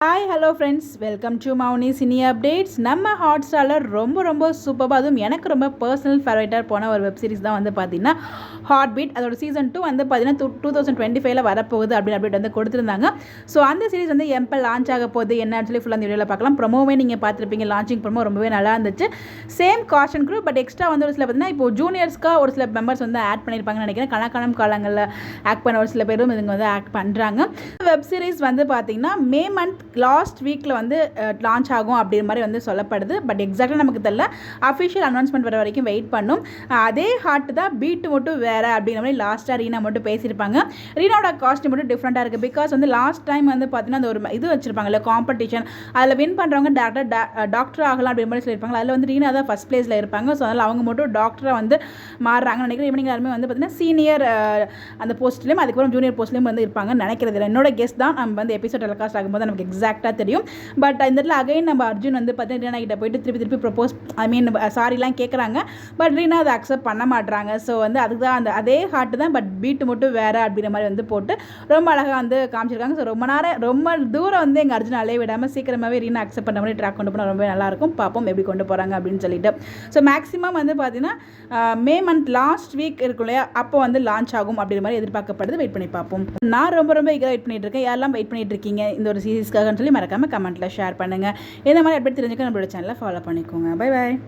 Hi hello friends, welcome to Mouni cine updates. நம்ம hot ஸ்டாரில் ரொம்ப சூப்பராக, அதுவும் எனக்கு ரொம்ப பர்சனல் ஃபேவரட்டாக போன ஒரு வெப் சீரிஸ் தான் வந்து பார்த்தீங்கன்னா ஹார்ட் பீட். அதோட சீசன் 2 வந்து பார்த்தீங்கன்னா 2025 வரப்போகுது அப்படின்னு அப்டேட் வந்து கொடுத்துருந்தாங்க. ஸோ அந்த சீரிஸ் வந்து எப்போ லான்ச் ஆக போகுது என்னன்னு சொல்லி ஃபுல்லாக அந்த வீடியோவில் பார்க்கலாம். ப்ரொமோவே நீங்கள் பார்த்துருப்பீங்க, லான்ச்சிங் ப்ரொமோ ரொம்பவே நல்லா இருந்துச்சு. Same cast and crew, but extra வந்து ஒரு சில பார்த்தீங்கன்னா இப்போ ஜூனியர்ஸ்க்காக ஒரு சில மெம்பர்ஸ் வந்து ஆட் பண்ணியிருப்பாங்கன்னு நினைக்கிறேன். கணக்கான காலங்களில் ஆக்ட் பண்ண ஒரு சில பேரும் இதுங்க வந்து ஆக்ட் பண்ணுறாங்க. வெப் சீரிஸ் வந்து பார்த்தீங்கன்னா மே மந்த் லாஸ்ட் வீக்கில் வந்து லான்ச் ஆகும் அப்படிங்கிற மாதிரி வந்து சொல்லப்படுது. பட் எக்ஸாக்டாக நமக்கு தெரியல. அஃபிஷியல் அனௌன்ஸ்மெண்ட் வர வரைக்கும் வெயிட் பண்ணும். அதே ஹார்ட் தான், பீட்டு மட்டும் வேறு அப்படிங்கிற மாதிரி லாஸ்ட்டாக ரீனா மட்டும் பேசியிருப்பாங்க. ரீனாவோட காஸ்ட்யூம் மட்டும் டிஃப்ரெண்ட்டாக இருக்குது. பிகாஸ் வந்து லாஸ்ட் டைம் வந்து பார்த்தீங்கன்னா அந்த ஒரு இது வச்சுருப்பாங்கல்ல, காம்படிஷன், அதில் வின் பண்ணுறவங்க டாக்டர் ஆகலாம் அப்படிங்கிற மாதிரி சொல்லியிருப்பாங்க. அதில் வந்து ரீனா தான் ஃபஸ்ட் பிளேஸில் இருப்பாங்க. ஸோ அதனால் அவங்க மட்டும் டாக்டராக வந்து மாறுறாங்கன்னு நினைக்கிறேன். இவங்க எல்லாருமே வந்து பார்த்தீங்கன்னா சீனியர் அந்த போஸ்ட்லேயும் அதுக்கப்புறம் ஜூனியர் போஸ்ட்லேயும் வந்து இருப்பாங்கன்னு நினைக்கிறது. என்னோட கெஸ்ட் தான். நம்ம வந்து எபிசோட் டெலிகாஸ்ட் ஆகும்போது நமக்கு எக்ஸாக்டாக தெரியும். பட் இந்த இடத்துல அகைன் நம்ம அர்ஜுன் வந்து பார்த்தீங்கன்னா ரீனா கிட்ட போயிட்டு திருப்பி ப்ரொப்போஸ் சாரிலாம் கேட்குறாங்க. பட் ரீனா அதை அக்செப்ட் பண்ண மாட்டுறாங்க. ஸோ வந்து அதுக்கு தான் அந்த அதே ஹார்ட் தான், பட் பீட்டு மட்டும் வேறு அப்படிங்கிற மாதிரி வந்து போட்டு ரொம்ப அழகாக வந்து காமிச்சிருக்காங்க. ஸோ ரொம்ப தூரம் வந்து எங்கள் அர்ஜுன் அலைய விடாமல் சீக்கிரமாகவே ரீனா அக்செப்ட் பண்ண மாதிரி ட்ராக் கொண்டு போனால் ரொம்ப நல்லாயிருக்கும். பார்ப்போம் எப்படி கொண்டு போகிறாங்க அப்படின்னு சொல்லிட்டு. ஸோ மேக்ஸிமம் வந்து பார்த்தீங்கன்னா மே மந்த் லாஸ்ட் வீக் இருக்கும் இல்லையா, அப்போ வந்து லான்ச் ஆகும் அப்படிங்கிற மாதிரி எதிர்பார்க்கப்படுது. வெயிட் பண்ணி பார்ப்போம். நான் ரொம்ப ஈகராக வெயிட் பண்ணிட்டு இருக்கேன். யாரெல்லாம் வெயிட் பண்ணிட்டு இருக்கீங்க இந்த ஒரு சீரிஸ்க்காகன்னு சொல்லி மறக்காமல் கமெண்ட்டில் ஷேர் பண்ணுங்கள். இந்த மாதிரி எப்படி தெரிஞ்சுக்க நம்மளோட சேனலை ஃபாலோ பண்ணிக்கோங்க. Bye bye.